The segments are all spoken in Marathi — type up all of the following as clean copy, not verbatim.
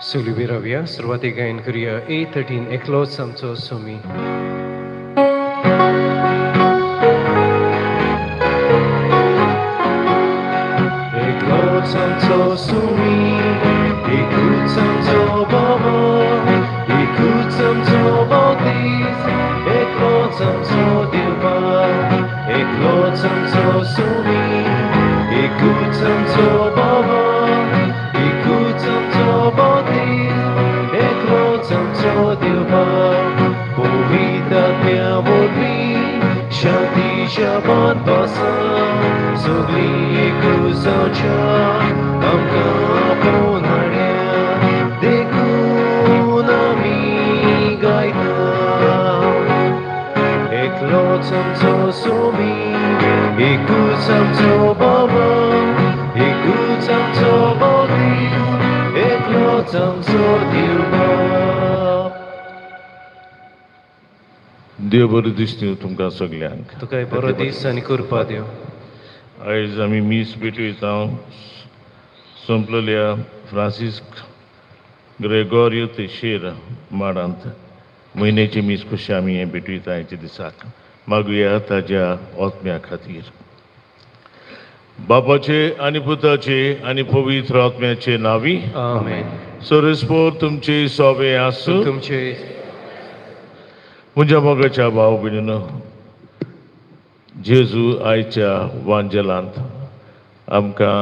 सुलिबी रावया सुरवाती गायन करूया A13 एकलोच आमचो सोमी. एकलोच आमचो सोमी, एकूच आमचो बाबा, एकूच आमचो बावतीस, एकलोच आमचो देवा, एकलोच आमचो सोमी, एकूच आमचो बाबा, एकूच आमचो बावतीस, एकलोच आमचो देवा, पवित्रात्म्या वरवीं शांती शाबान पासा सगळीं एकूचाच्या आमकां पोनाड्या देखून आमी गायता. एकलोच आमचो सोमी, एकूच आमचो बाबा, एकूच आमचो बावतीस, एकलोच आमचो देवा. देव बरो दीस दिवं तुमकां सगल्यांक. तुका बरो दीस आनी कृपा दिवं. आयज आमी मीस भेटयता संपलेल्या फ्रांसिस्क ग्रेगोरियो तेशेरा माडांत म्हयन्याची मीस कशी आमी हें भेटयता हेच्या दिसाक. मागुया ताज्या आत्म्या खातीर. बापाचे आनी पुताचे आनी पवित्र आत्म्याचे नांवी. आमेन. सरस्पोर तुमचे सोबे आसूं. तुमचे म्हज्या मोगाच्या भाव भयणीनो, जेजू आयच्या वांजेलांत आमकां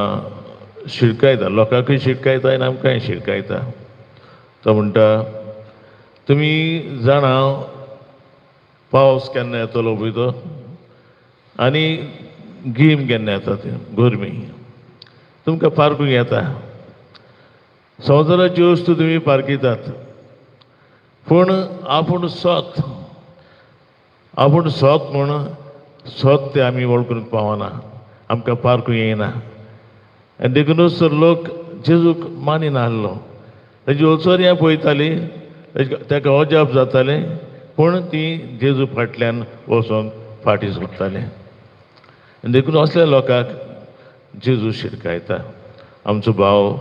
शिडकायता, लोकांकूय शिडकायता आनी आमकांय शिडकायता. तो म्हणटा तुमी जाणा पावस केन्ना येतलो पळय तो आनी गीम केन्ना येता ती गरमी तुमकां पारकूंक येता. संवसाराची वस्तू तुमी पारकितात पूण आपूण सोत म्हूण सोत ते आमी वळखूंक पावना, आमकां पारकूंक येयना. आनी देखूनच तर लोक जेजूक मानिनाहलो. तेजी ओचोऱ्यां पळयतालीं, ताका अजाप जातालें, पूण तीं जेजू फाटल्यान वचोंक फाटीं सुट्टालीं. आनी देखून असल्या लोकांक जेजू शिडकायता. आमचो भाव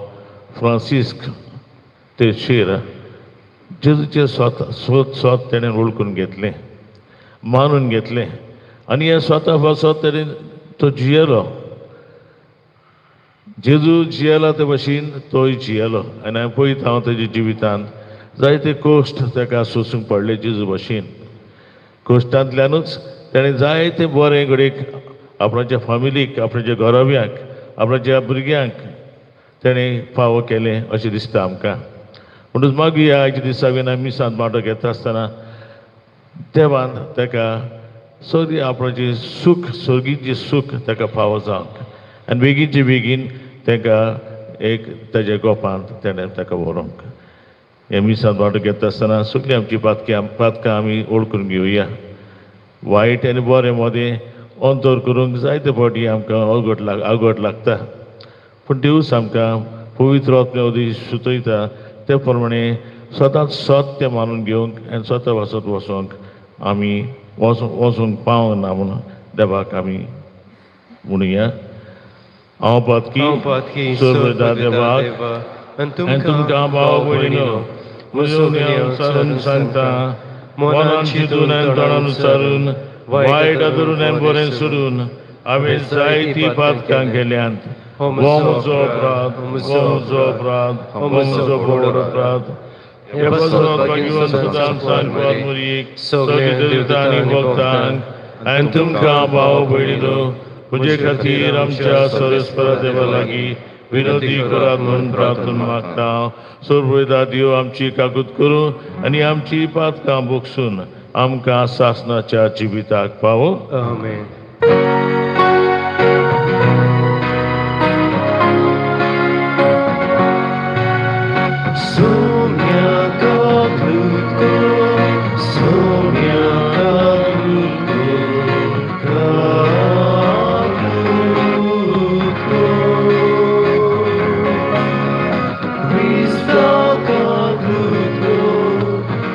फ्रांसिस्क तेशेरा जेजूचे स्वत तेणें वळखून घेतलें, मानून घेतलें आनी हें स्वता पासत तरेन तो जियेलो. जेजू जियेला ते भाशेन तोय जियेलो. आनी हांवें पळयता हांव तेज्या जिवितांत जायते कोश्ट ताका सोंसूंक पडले. जेजू भाशेन कोश्टांतल्यानूच ताणें जायते बरे घडयेक आपणाच्या फामिलीक, आपणाच्या घोराब्यांक, आपणाच्या भुरग्यांक ताणें फावो केलें अशें दिसता आमकां. म्हणून मागुया आयच्या दिसा बीन आमी मिसांत माटो घेता आसतना देवान ताका सगळी आपणाचें सूख, सर्गीचें सूख ताका फावो जावंक आनी बेगीनचे बेगीन ताका एक ताज्या गोपांत ताणें ताका व्हरोंक. हे मिसांत वांटो घेता आसतना सगळीं आमची पातकां आमी ओळखून घेवया. वायट आनी बरें मदें अंतर करूंक जायते फावटी आमकां अवघड लागता, पूण देवूच आमकां पवित्र आत्म्या मदीं सुचयता ते प्रमाणे स्वताच सत्य मानून घेवंक आनी स्वता वचत वचोंक आमी वचूंक पावंक ना म्हणून देवाक आमी म्हणुया. हांव पातकी सर्वदा देवाक आनी तुमकां भाव भयणीनो म्हज्यो सारून सांगता, मनान चिंतून आनी तोंडान उच्चारून, वायट आदरून आनी बरें सोडून हांवें जायतीं पातकां केल्यांत. हो म्हजो अपराध, हो म्हजो अपराध, हो म्हजो व्हड अपराध. हे पासून घेवन सदांच सांगपाक सगळे देवता आनी भक्तांक आनी तुमकां भाव भयणीनो म्हजे खातीर आमच्या सरस्वरा देवा लागीं विनोदी करात म्हणून प्रार्थना मागता. सर्वदा देव आमची काकूत करूं आनी आमची पातकां बोगसून आमकां सासणाच्या जिविताक पावो. आमेन.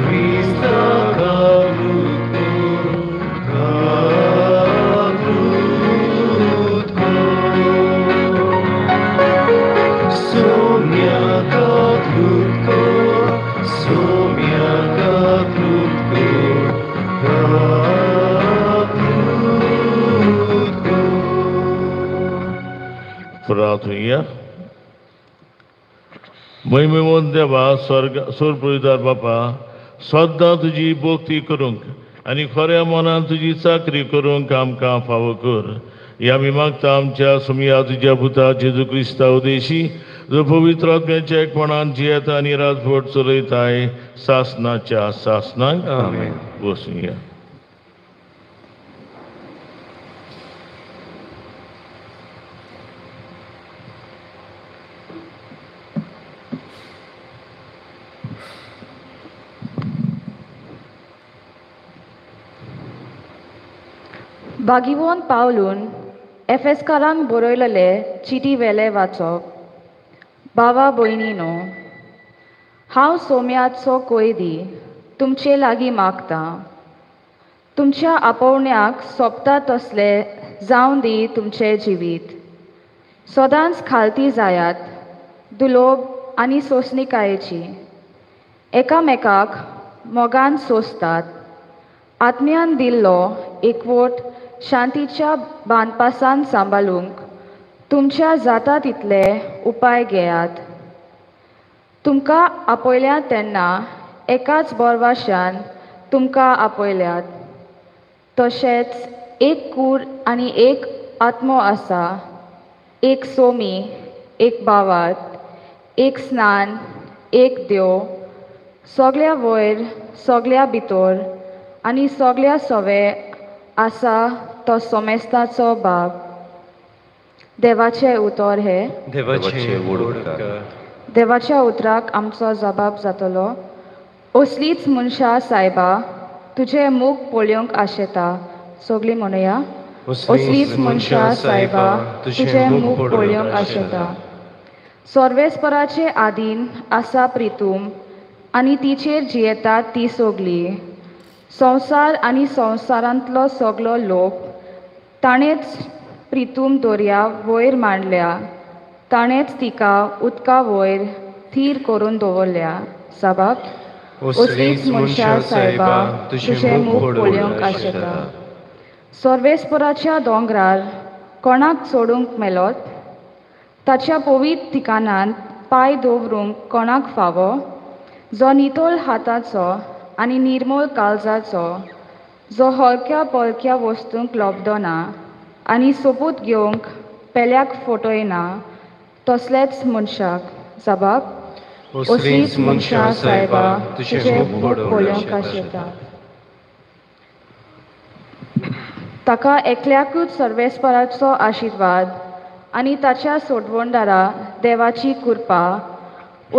Krista सांगया मैमेवंत देवा सोरपळीदार बापा सद्दां तुजी भोक्ती करूंक आनी खऱ्या मनान तुजी चाकरी करूंक आमकां फावो कर. या आमी मागता आमच्या सुमया तुज्या पुता जेजू क्रिस्ता उदेशी जो पवित्र आत्म्याच्या एकपणान जियेता आनी राजवट चलयताय सासनाच्या सासनाक. आमेन. बसूया. बागिवोन पावलून एफेसकारांक बरयलेले चिटी वेले वाचप. बावा भयणीनो, हांव सोम्याचो कोयदी तुमचे लागीं मागतां. तुमच्या आपोवण्याक सोबता तसले जावन दी तुमचे जिवीत. सदांच खालती जायात, दुलोब आनी सोंसणिकायेची. एकामेकाक मोगान सोंसतात. आत्म्यान दिल्लो एकवट शांतीच्या बांदपासान सांबाळूंक तुमच्या जाता तितले उपाय घेयात. तुमकां आपयल्यात तेन्ना एकाच बोरवाशान तुमकां आपयल्यात. तशेंच एक कूड आनी एक आत्मो आसा, एक सोमी, एक बावात, एक स्नान, एक देव, सगळ्या वयर सगळ्या भितर आनी सगळ्या सवे आसा तो सोमेस्ताचो बाब. देवाचे उतर हे. देवाचे वडकर. देवाच्या उतराक आमचो जबाब जातलो. असलीच मनशा सायबा तुझे मूग पळोवंक आशेता. सगळीं म्हणुया. असलीच मनशा सायबा तुझे मूग पळोवंक आशेता. सर्वेस्पराचे आदीन आसा प्रितूम आनी तिचेर जियेतात ती सगळीं. संवसार आनी संवसारांतलो सगळो लोक ताणेंच प्रितूम दर्या वयर मांडल्या. ताणेंच तिका उदका वयर थीर करून दवरल्या. साबाब असलीच मनशा सायबा तुझे मूग पळोवंक आशेता. सर्वेस्पराच्या दोंगरार कोणाक सोडूंक मेलोत? ताच्या पवित्र ठिकाणांत पांय दवरूंक कोणाक फावो? जो नितोळ हाताचो आनी निर्मळ काळजाचो, जो हलक्या पलक्या वस्तूंक लोबदो ना आनी सोपूत घेवंक पेल्याक फटयना, तसलेच मनशाक. जबाब असलीच मनशा सायबा तुझे मूग पळोवंक आशेता. ताका एकल्याकूच सर्वेस्पराचो आशिर्वाद आनी ताच्या सोडवणदारा देवाची कृपा.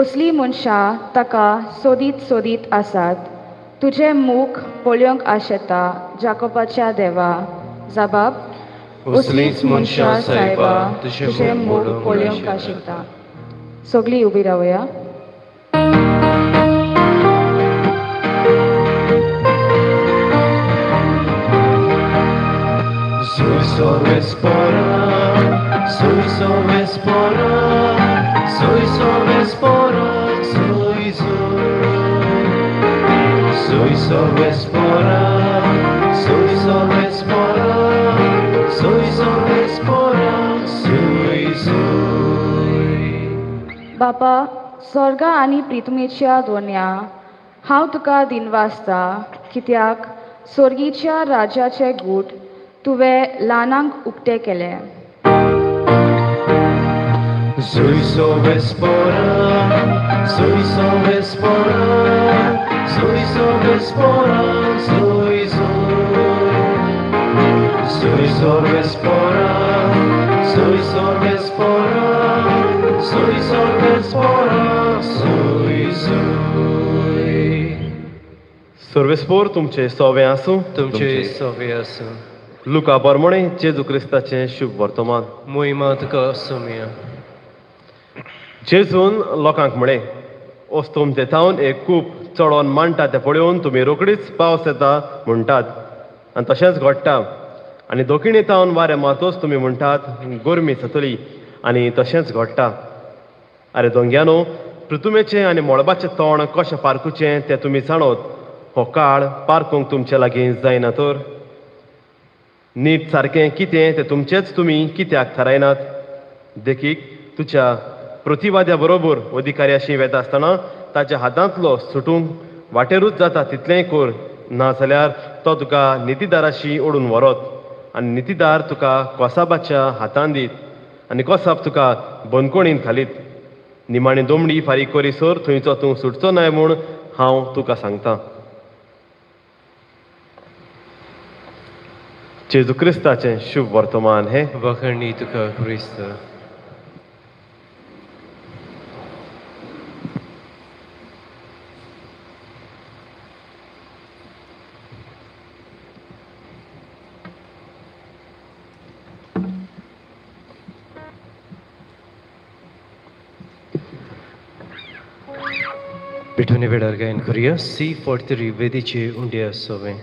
असली मनशां ताका सोदीत सोदीत आसात. तुझे मूग पळोवंक आशेता जाकोबाच्या देवा. जबाब असलीच मनशा सायबा तुझे मूग पळोवंक आशेता. सगळीं उबी रावया. Soy sobrespora, soy sobrespora, soy sobrespora, soy sobrespora, soy sobrespora, soy sobrespora, soy. बापा, स्वर्गा आनी प्रितमेच्या दोन्या हांव तुका दिनवासता, कित्याक स्वर्गीच्या राजाचे गूट तुवें ल्हानांक उक्ते केले. Soy sobrespora, soy sobrespora, soy sobrespora, soy sobrespora, soy sobrespora, soy sobrespora, soy. सर्वेस्पोर तुमचे सवे आसूं. तुमचे सवे आसूं. लुका बरमणे जेजू क्रिस्ताचें शुभ वर्तमान. मोहिमा तुका सोम्या. जेजून लोकांक म्हणे, वस्तूम तेथावन एक कूप चडोवन मांडटा तें पळोवन तुमी रोखडीच पावस येता म्हणटात आनी तशेंच घडटा. आनी दोखिणी तावन वारें मारतोच तुमी म्हणटात गरमी जातली आनी तशेंच घडटा. आरे दोंग्यानो, पृथ्वीचें आनी मोळबाचें तोंड कशें पारकुचें तें तुमी जाणोत. हो काळ पारकूंक तुमचे लागीं जायना तर. नीट सारकें कितें तें तुमचेंच तुमी कित्याक थारायनात? देखीक तुज्या प्रतिवाद्या बरोबर अधिकाऱ्याशी वेता आसतना ताच्या हातांतलो सुटूंक वाटेरूच जाता तितलेंय कोर, नाजाल्यार तो तुका नितीदाराशी ओडून व्हरत आनी नितीदार तुका कोसाबाच्या हातान दीत आनी कोसाब तुका बंदकोणीन घालीत. निमाणी दोमडी फारीक करीसर थंयचो तूं सुटचो न्हय म्हूण हांव तुका सांगतां. जेजू क्रिस्ताचें शुभ वर्तमान हें. वखणी तुका क्रिस्त. पिठोने वेळार गायन करूया C43 वेदीचे उंड्या सोवे.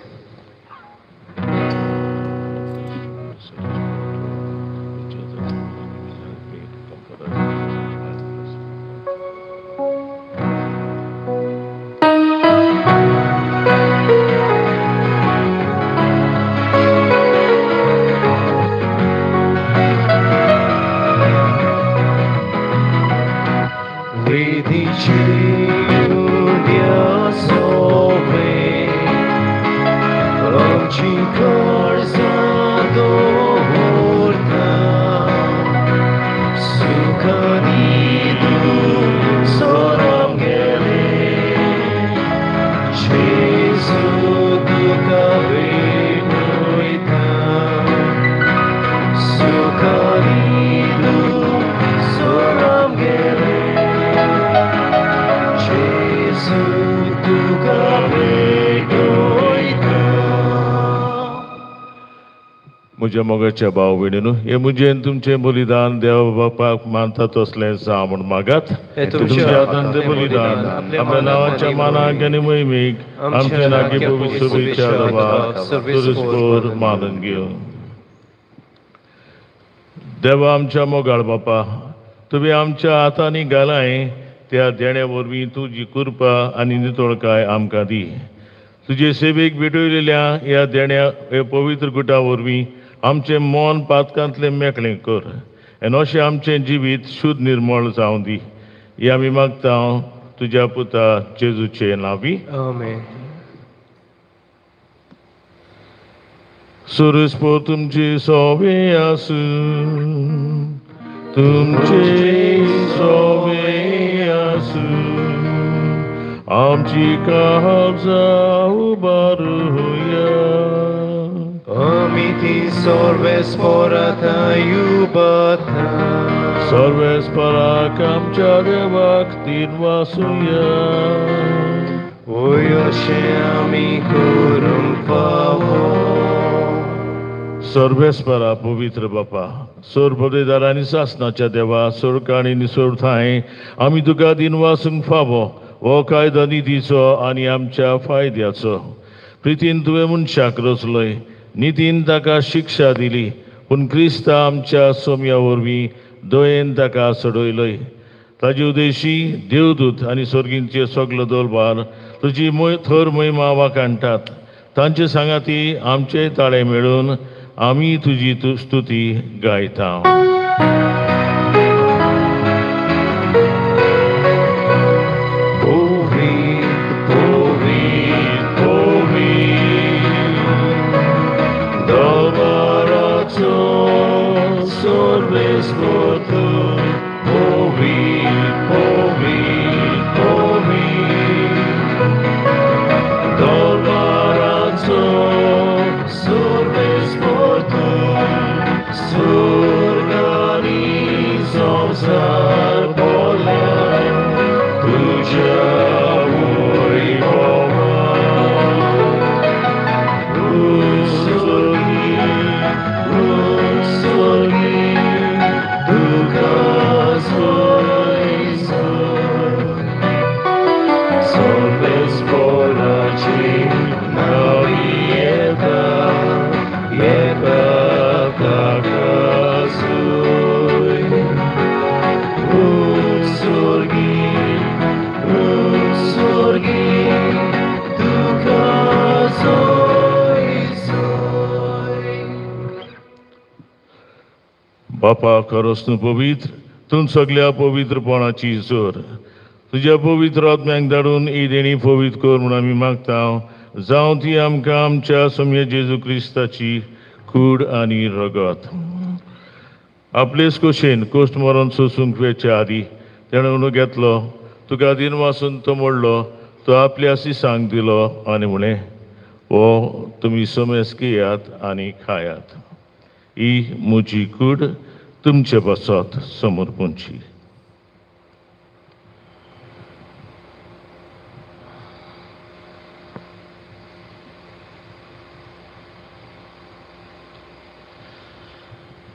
म्हज्या मोगाच्या भाव भयणीनो, हे म्हजें तुमचें बलिदान देव बापाक मानतात तसलें जा म्हूण मागात. तुमचें आतांचें बलिदान आपल्या नांवाच्या मानाक आनी मोहिमेक आमचे नागी पवित्र सुरस्पोर मानून घेवन. देवा आमच्या मोगाळ बापा, तुवें आमच्या हातांनी घालाय त्या देण्या वरवीं तुजी कृपा आनी नितळकाय आमकां दी. तुजे सेवेक भेटयलेल्या ह्या देण्या हे पवित्र गुटा वरवीं आमचें मन पातकांतलें मेकळें कर आनी अशें आमचें जिवीत शुद्ध निर्मळ जावं दी. हे आमी मागता तुज्या पुता जेजूचे नांवी. आमेन. सुरस्पोर तुमचे सोवे आसूं, तुमचे सोवे आसूं, आमची काळजां उबारूया. Amiti sorves porata iubata. Sorves parak आमच्या देवाक तिनवासुया. Oyoshé ami kurum pavo. सर्वेस्परा पवित्र बापा, सोर बलिदारांनी सासनाच्या देवा, सोर काणी निसोर थाय आमी तुका दिनवासूंक फावो हो कायदो निधीचो आनी आमच्या फायद्याचो. प्रितीन तुवें मनशाक रचलोय, नितीन ताका शिक्षा दिली, पूण क्रिस्ता आमच्या सोम्या वरवीं दयेन ताका सडयलोय. ताजे उदेशी देवदूत आनी सर्गींचे सगलो दोलबार तुजी थर महिमा वाकाणटात. तांचे सांगाती आमचे ताळे मेळून आमी तुजी स्तुती गायता. बापा करोस न्हू पवित्र, तूं सगळ्या पवित्रपणाची जोर तुज्या पवित्र आत्म्याक धाडून ही देणी पवित्र कर म्हूण आमी मागता जावं ती आमकां आमच्या सम्य जेजू क्रिस्ताची कूड आनी रगत आपलेच कुशेन कोश्ट मरण सोसूंक वेच्या आदी तेणें उणो घेतलो तुका दिन वासून तो मोडलो तो आपल्या सिसांक दिलो आनी म्हळें हो तुमी समेस घेयात आनी खायात ही म्हजी कूड तुमचे बसत समोर पोंची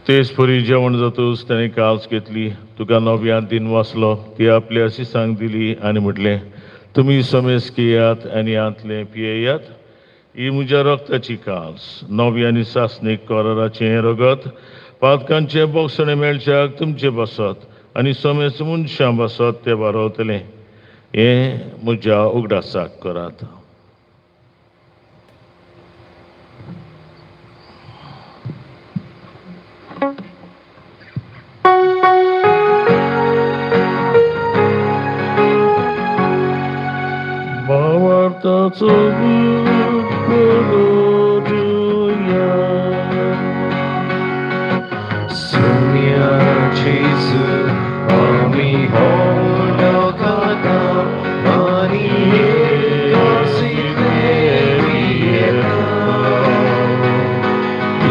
तेच परी जेवण जातूच ताणें काल्स घेतली तुका नव्यान दिन वाचलो ती आपल्या सिसांक दिली आनी म्हटलें तुमी समेस घेयात आनी आंतले पियेयात ही म्हज्या रक्ताची काल्स नव्यानी सासणीक कराराचें रगत पातकांचे बोगसणे मेळच्याक तुमचे बसत आनी समेस मनशां बसत ते बारवतलें हें म्हज्या उगडासाक करात भावार्थाचो Sumia Jesu, ami hono kata, mani asile vieta.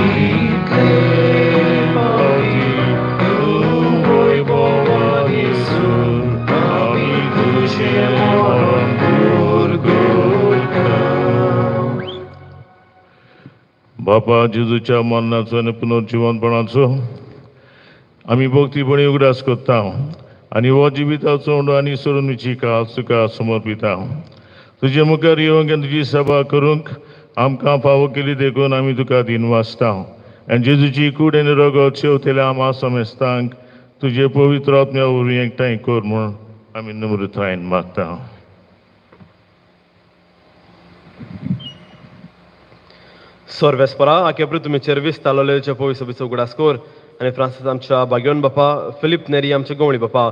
Ikle mati, voi bovani sun, ami kushe moran burgulka. बापा जेजूच्या मरणाचो आनी पुनर्जीवनपणाचो आमी भक्तीपणी उगडास करता आनी हो जिविताचो उंडो आनी सोडणुची कास तुका समर्पिता तुजे मुखार येवंक आनी तुजी सभा करूंक आमकां फावो केली देखून आमी तुका दिन वाचता आनी जेजूची कूड आनी रगत शेवतेल्या आमा समेस्तांक तुजे पवित्र आत्म्या वरवीं एकठांय कर म्हूण आमी नम्रतायेन मागता सोर्वेस्परा आकेप्री तुमी चेरवीस तालोलेचे पवी सभेचो उगडासकोर आनी फ्रांसीस आमच्या बागेवन बापा फिलीप नेरी आमचे गवळी बापा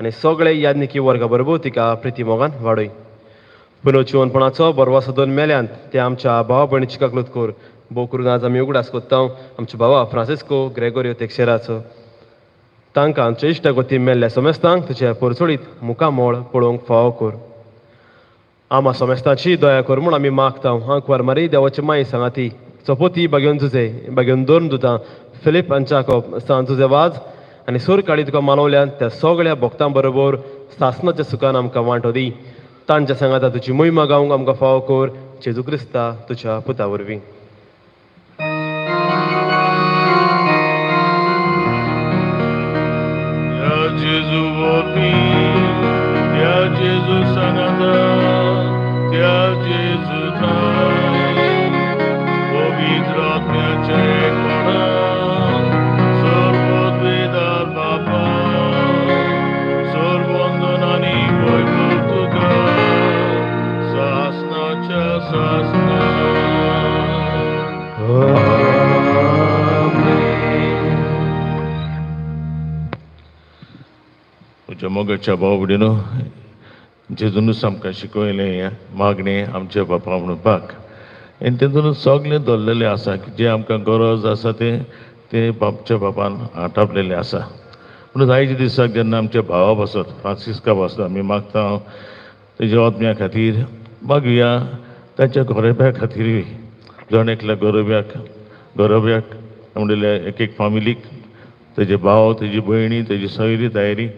आनी सगळे यादनिकी वर्गा बरोबर तिका प्रिती मोगान वाडय पुनर्जीवनपणाचो बरवा सदन मेल्यांत ते आमच्या भावा भयणीची काकलूत कोर भोव करून आज आमी उगडास कोत्ता आमच्या भावा फ्रांसिस्को ग्रेगोरियो तेक्सेराचो तांकां आमच्या इश्टागोती मेल्ल्या समेस्तांक तुजे परचोडीत मुखामोळ पळोवंक फावो कोर आमा समेस्तांची दया कर म्हूण आमी मागता हांक वरमारी देवाची माई सांगाती चपोती बागेवन झुजे बागेवन दोन दुतां फिलीप अंचाको सांजुजे वाज आनी सूर काडी तुका मानवल्यान त्या सगळ्या भक्तां बरोबर सासणाच्या सुखान आमकां वांटो दी तांच्या सांगाता तुजी मोहिमा गावंक आमकां फावो कर जेजू क्रिस्ता तुज्या पुता वरवीं जेजू वरवीं त्या जेजू सांगाता त्या जेजू पवित्र आत्म्याचे एकपणान सर्वोद्वेदार बापा सर्ववंदनांनी वैभव तुका सासणाच्या सासना म्हज्या मोगाच्या भाव भयणीनो जेजूनच आमकां शिकयलें मागणें आमच्या बापा म्हणपाक आनी तेतूनच सगळें धरलेलें आसा जें आमकां गरज आसा तें बापच्या बापान आटापलेलें आसा म्हणून आयच्या दिसाक जेन्ना आमच्या भावा बसत फ्रांसिस्का बसता आमी मागता तेज्या आत्म्या खातीर मागुया ताच्या गरोब्या खातीरूय जण एकल्या गरोब्याक म्हणलें एक एक फामिलीक तेजे भाव तेजी भयणी तेजी सोयरी तायरी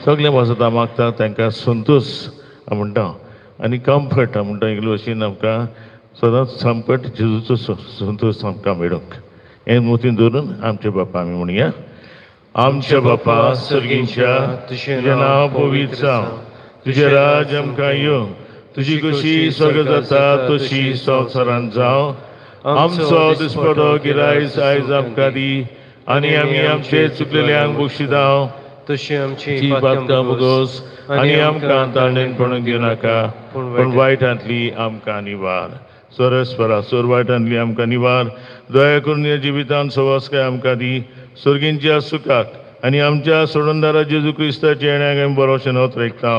सगळें बसता मागता तांकां संतोश म्हणटा आनी कम्फर्ट म्हणटा इगले भशेन आमकां सदांच संकट जेजूचो संतोश आमकां मेळूंक हे मोतीन धरून आमचे बापा आमी म्हणया आमच्या बापा सर्गींच्या तुजें नांव पवित्र जावं तुजें राज आमकां येवं तुजी कशी स्वर्ग जाता तशी संवसारांत जावं आमचो दिसपडो गिरायज आयज आमकां दी आनी आमी आमचे चुकलेल्यांक बक्षितांव तशी आमची पातकां भोगोस आनी आमकां तारणेन पडूंक दिवं नाका पूण वायटांतली आमकां निवार सरस्परा सोर वायटांतली आमकां निवार दया करून ह्या जिवितांत सवासकाय आमकां दी सर्गींच्या सुखाक आनी आमच्या सोडूनदारा जेजू क्रिस्ताच्या येण्याक आमी बरोवशें नोतरेकता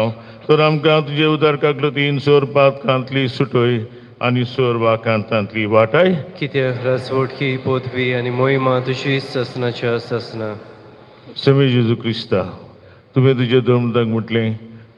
तर आमकां तुजे उदारकाक लोतीन सोर पातकांतली सुटोय आनी सोर वाकांतांतली वाटाय कित्याक राजवटकी पोतवी आनी मोहिमा तुजी ससनाच्या ससना. समे जेजू क्रिस्ता तुवें तुजे दोमदाक म्हटलें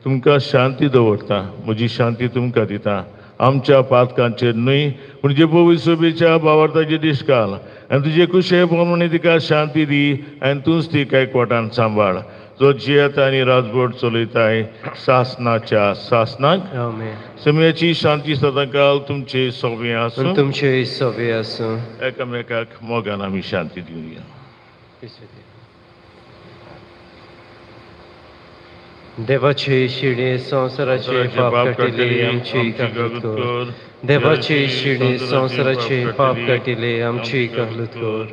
तुमकां शांती दवरता म्हजी शांती तुमकां दिता. आमच्या पातकांचेर न्हय पूण जे पवित्र सोबेच्या भावार्थाचे दिश्काल आनी तुजे कुशे प्रमाणे तिका शांती दी आनी तूंच ती एकवटान सांबाळ जो जियेता आनी राजवट चलयताय सासनाच्या सासनाक. आमेन. समेची शांती सदांकाल तुमचे सगळे आसूं आनी तुमचे सवे आसूं. एकामेकाक मोगान आमी शांती दिवया. देवाचे शिणे संवसाराचे पाप काटिले आमची काहलूत कर. देवाचे शिणे संवसाराचे पाप काटिले आमची काहलूत कर.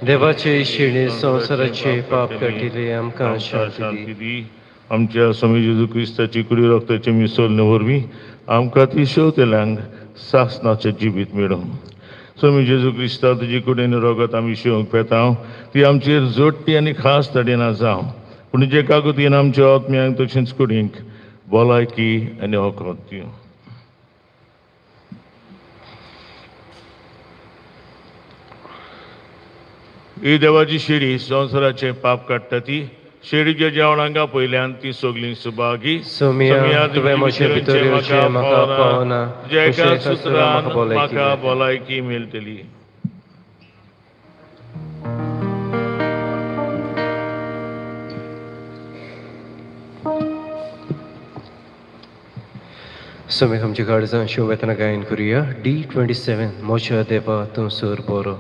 देवाचे शिणे संवसाराचे पाप काटिले आमकां शांती दी. आमच्या स्वामी जेजू क्रिस्ताची कुडी रक्ताचे मिसळणे वरवीं आमकां ती शेवतेल्यांक सासनाचें जिवीत मेळूं. स्वामी जेजू क्रिस्ता तुजी कुडीन रगत आमी शेवंक पेतां ती आमचेर जोडटी आनी खास तडेना जावं पूण जे काकुतीन आमच्या आत्म्यांक तशेंच कुडींक भलायकी आनी होकोत दिवं. ही देवाची शेडी संवसाराचे पाप काडटा ती शेडीच्या जेवणांका पयल्यान ती सगळीं सुभागी. सोमिया तुवें म्हजे भितर येवचें म्हाका पावना जे एका तुजे सुत्रान म्हाका भलायकी म्हाका मेळटा. भलायकी मेळटली. समेक आमच्या काळजां शिव वेतना गायन करुया. D27 म्हज्या देवा तूं सोर बरो.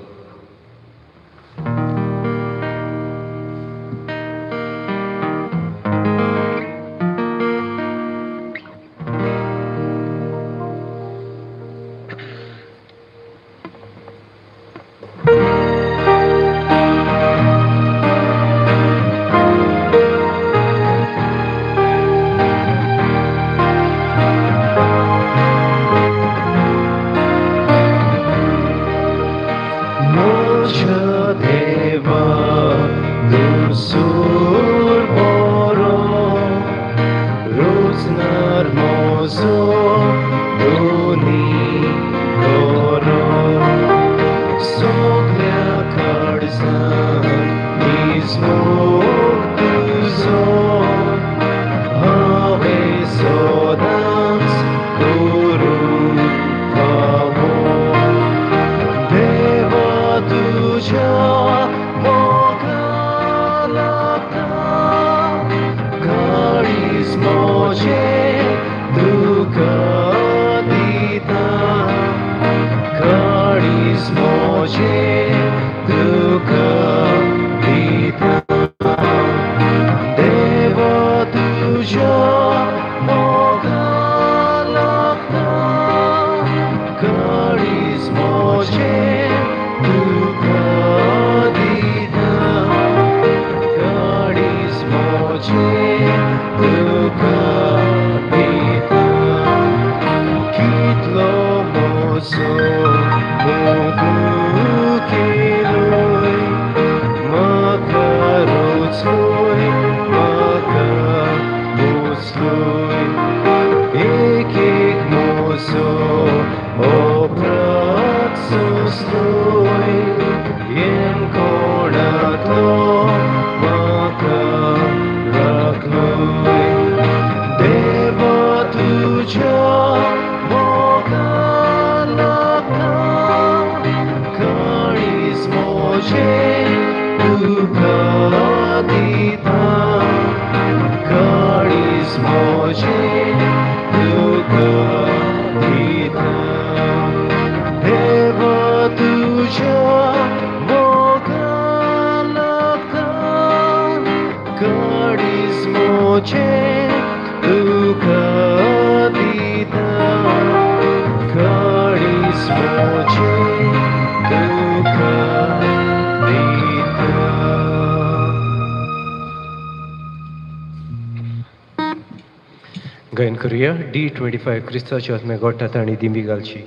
गायन करुया. D25 क्रिस्ताच्या आत्म्याक गोडटात आनी दिंबी घालची.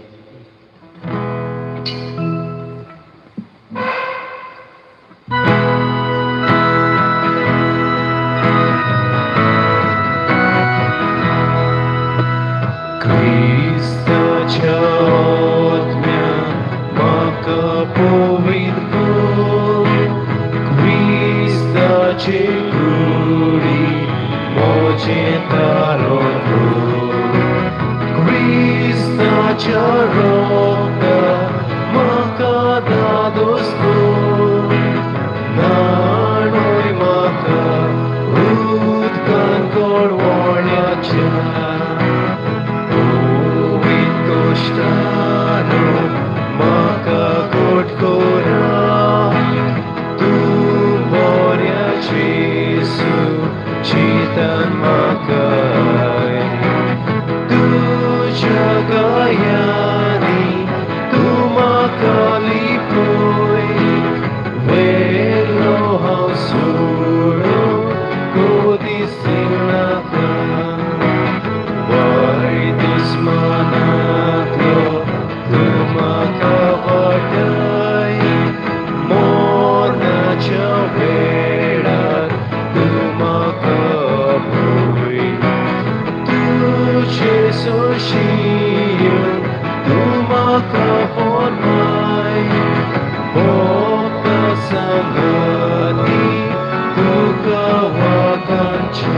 roca, maka dados tu, nanoi maka, utkan korwalyacha, ovit kostano, maka kotkora, tu borya Jesu, chitan makai. Jagayani, tu makalipoi, velo hausuro, kodisinaka, varitus manatlo, tu makavatai, mona chaverat, tu makapoi. Soshiyon, tumakahonmay, Bokta sangati, tukawakancha.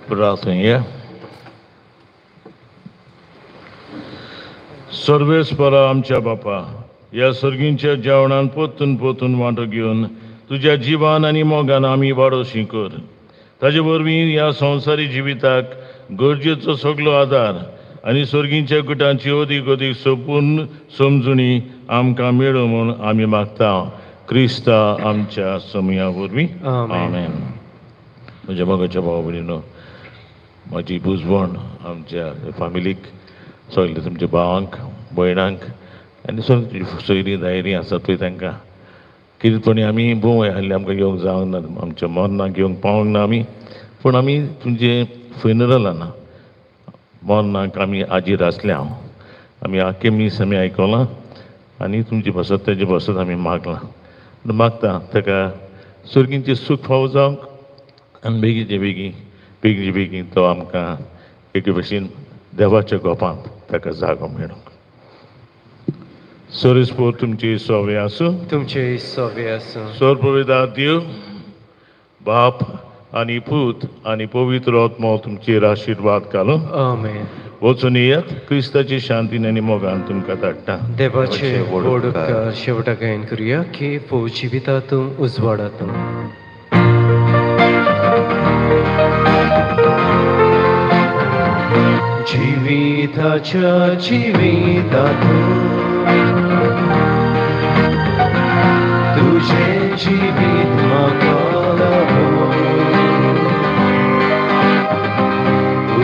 प्रार्थना सर्वेस्परा आमच्या बापा या सर्गींच्या जेवणान पोतून पोतून वांटो घेवन तुझ्या जिवान आनी मोगान आमी वाडोशी कर ताजे वरवीं ह्या संवसारी जिविताक गरजेचो सगळो आदार आनी सर्गींच्या गुटांची अदीक अदीक संपूर्ण समजुणी आमकां मेळो म्हूण आमी मागता क्रिस्ता आमच्या समया वरवीं आमेन. म्हज्या मोगाच्या भाव भयणीनो, म्हाजी बुजवण आमच्या फॅमिलीक सगळे तुमच्या भावांक भयणांक आनी सगळीं सोयरीं दायरीं आसात पळय तांकां कितेंपणी आमी भोव हाल्ली आमकां येवंक जावंक ना, आमच्या मरणाक येवंक पावंक ना आमी, पूण आमी तुमचे फ्युनरलान मरणाक आमी हाजीर आसल्या आमी आख्खे मीस आमी आयकलां आनी तुमची बसत तेजे बसत आमी मागलां मागता ताका सर्गींचें सूख फावो जावंक आनी बेगीचे बेगीन तो आमकां एके भशेन देवाच्या गोपांत ताका जागो मेळूंक. सोरेस्पोर तुमचे सोवे आसूं, तुमचे सोवे आसूं. सोरपविता देव बाप आनी पूत आनी पवित्र आत्मा तुमचेर आशिर्वाद घालूं. आमेन. वचून येयात, क्रिस्ताची शांतीन आनी मोगान तुमकां धाडटा. देवाचे वडुपकार शेवटाकायन करुया की पोव जिवितांतूं उजवाडांतूं. जिविताच्या जिवितांतूं तुझे जिवीत म्हाका लाभो,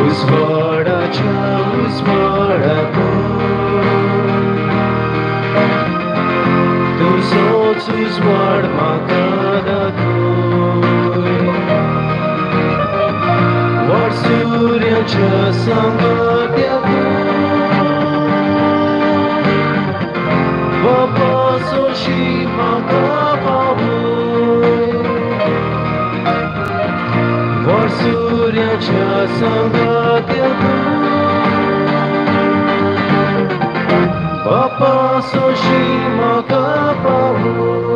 उजवाडाच्या उजवाडांतूं तुजोच उजवाड म्हाका दाखय. वर सूर्याच्या सांगात्यांतूं बापा सोशी म्हाका पावय. वर सूर्याच्या सांगात्यांतूं बापा सोशी म्हाका पावय.